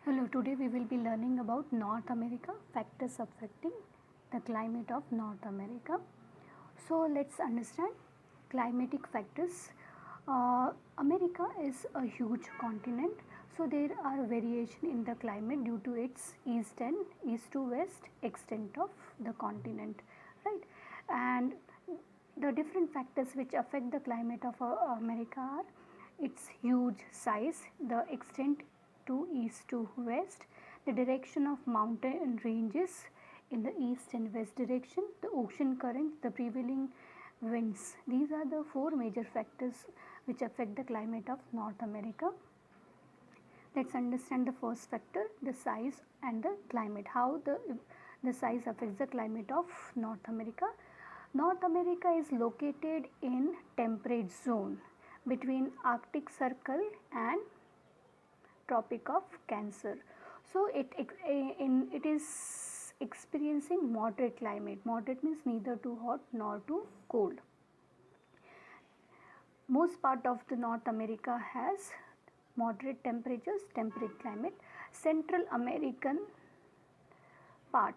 Hello, today we will be learning about North America, factors affecting the climate of North America. So let's understand climatic factors. America is a huge continent, so there are variation in the climate due to its east to west extent of the continent, right? And the different factors which affect the climate of America are its huge size, the extent to east to west, the direction of mountain ranges in the east and west direction, the ocean current, the prevailing winds. These are the four major factors which affect the climate of North America. Let's understand the first factor, the size and the climate. How the size affects the climate of North America. North America is located in temperate zone between Arctic Circle and Tropic of Cancer. So it is experiencing moderate climate. Moderate means neither too hot nor too cold. Most part of the North America has moderate temperatures, temperate climate. Central American part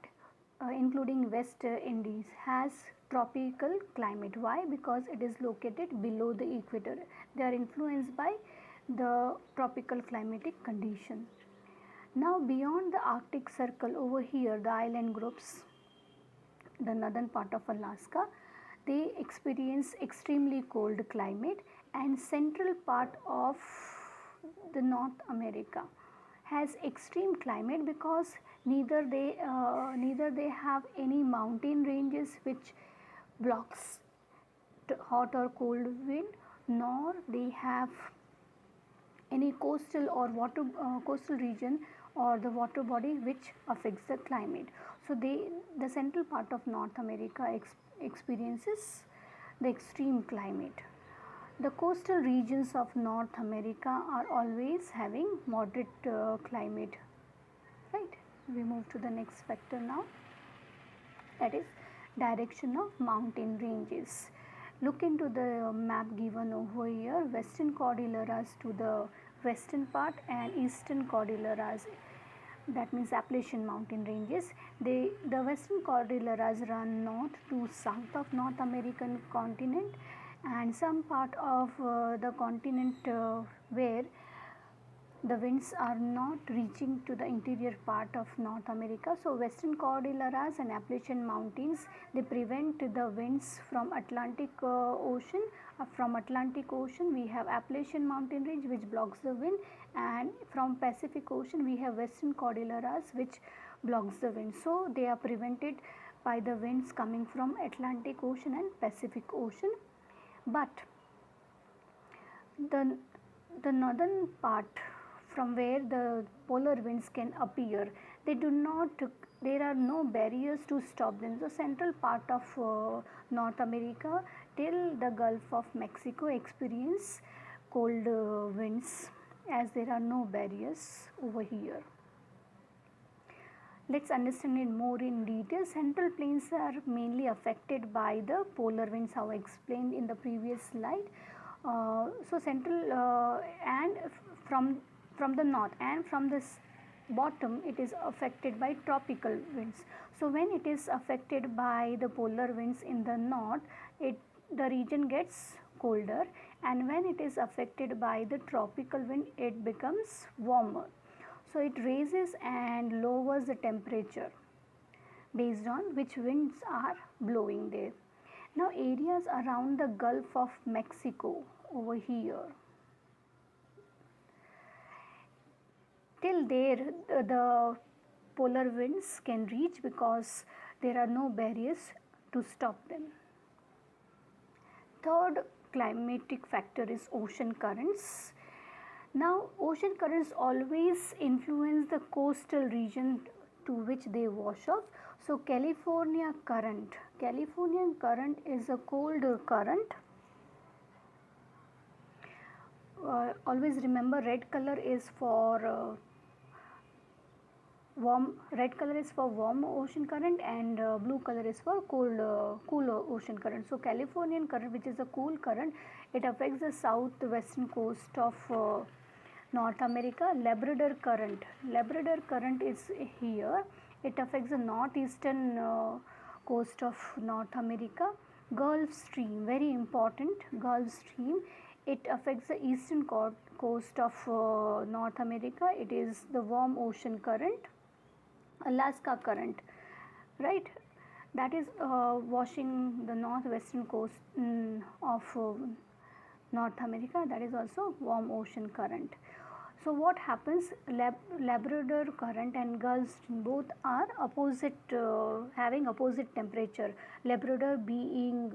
including West Indies has tropical climate. Why? Because it is located below the equator. They are influenced by the tropical climatic condition. Now beyond the Arctic Circle, over here the island groups, the northern part of Alaska, they experience extremely cold climate, and central part of the North America has extreme climate because neither they have any mountain ranges which blocks hot or cold wind, nor they have any coastal or coastal region or the water body which affects the climate. So the central part of North America experiences the extreme climate. The coastal regions of North America are always having moderate climate, right? We move to the next factor now, that is direction of mountain ranges. Look into the map given over here. Western Cordilleras to the western part and eastern Cordilleras, that means Appalachian mountain ranges. The western Cordilleras run north to south of North American continent, and some part of the continent where the winds are not reaching to the interior part of North America. So western Cordilleras and Appalachian mountains, they prevent the winds from Atlantic Ocean. From Atlantic Ocean we have Appalachian mountain range which blocks the wind, and from Pacific Ocean we have western Cordilleras which blocks the wind. So they are prevented by the winds coming from Atlantic Ocean and Pacific Ocean. But the northern part from where the polar winds can appear, there are no barriers to stop them. The central part of North America till the Gulf of Mexico experience cold winds, as there are no barriers over here. Let's understand it more in detail. Central plains are mainly affected by the polar winds, how I explained in the previous slide. So central and from the north and from this bottom, it is affected by tropical winds. So when it is affected by the polar winds in the north, the region gets colder, and when it is affected by the tropical wind, it becomes warmer. So it raises and lowers the temperature based on which winds are blowing there. Now areas around the Gulf of Mexico over here, till there the polar winds can reach because there are no barriers to stop them. Third climatic factor is ocean currents. Now ocean currents always influence the coastal region to which they wash off. So Californian current is a cold current. Always remember, red color is for warm ocean current, and blue color is for cool ocean current. So Californian current, which is a cool current, it affects the southwestern coast of North America, Labrador Current. Labrador Current is here. It affects the northeastern coast of North America. Gulf Stream, very important. Gulf Stream, it affects the eastern coast of North America. It is the warm ocean current. Alaska Current, right? That is washing the northwestern coast of North America. That is also warm ocean current. So what happens, Labrador Current and Gulf Stream both are opposite, having opposite temperature, Labrador being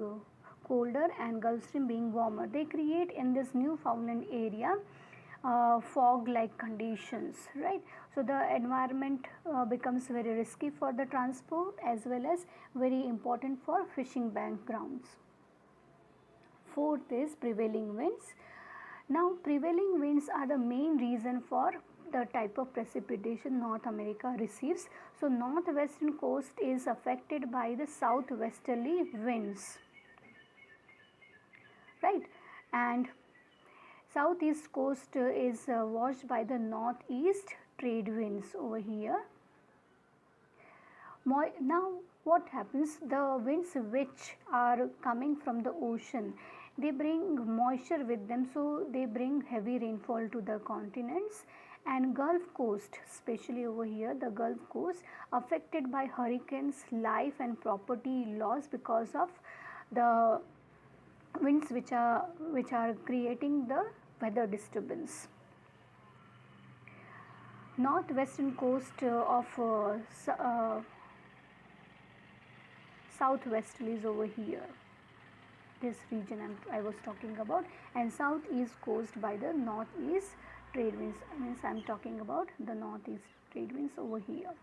colder and Gulf Stream being warmer. They create in this Newfoundland area fog like conditions, right? So the environment becomes very risky for the transport as well as very important for fishing bank grounds. Fourth is prevailing winds. Now prevailing winds are the main reason for the type of precipitation North America receives. So northwestern coast is affected by the southwesterly winds, right? And southeast coast is washed by the northeast trade winds over here. Now what happens, the winds which are coming from the ocean, they bring moisture with them, so they bring heavy rainfall to the continents. And Gulf Coast, especially over here, the Gulf Coast affected by hurricanes, life and property loss because of the winds which are creating the weather disturbance. Northwestern coast of southwesterly is over here, this region I was talking about, and southeast coast by the northeast trade winds, means I am talking about the northeast trade winds over here.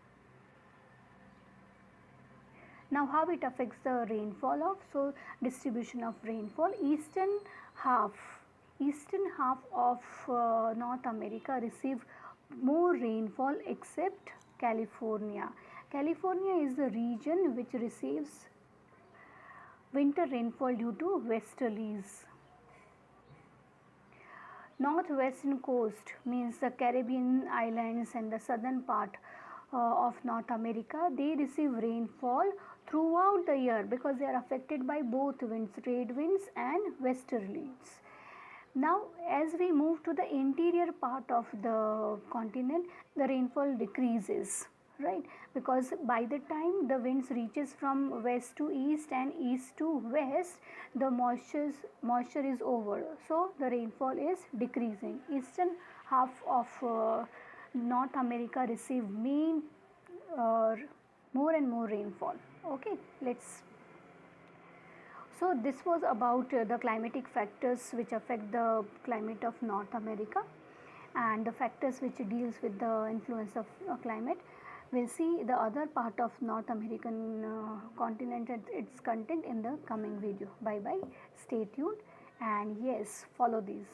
Now how it affects the rainfall of, so distribution of rainfall, eastern half of North America receive more rainfall except California. California is the region which receives winter rainfall due to westerlies. Northwestern coast means the Caribbean islands and the southern part of North America, they receive rainfall throughout the year because they are affected by both winds, trade winds and westerlies. Now as we move to the interior part of the continent, the rainfall decreases, right? Because by the time the winds reaches from west to east and east to west, the moisture is over, so the rainfall is decreasing. Eastern half of North America receive more and more rainfall. Okay, so this was about the climatic factors which affect the climate of North America and the factors which deals with the influence of climate. We'll see the other part of North American continent and its content in the coming video. Bye bye, stay tuned, and yes, follow these.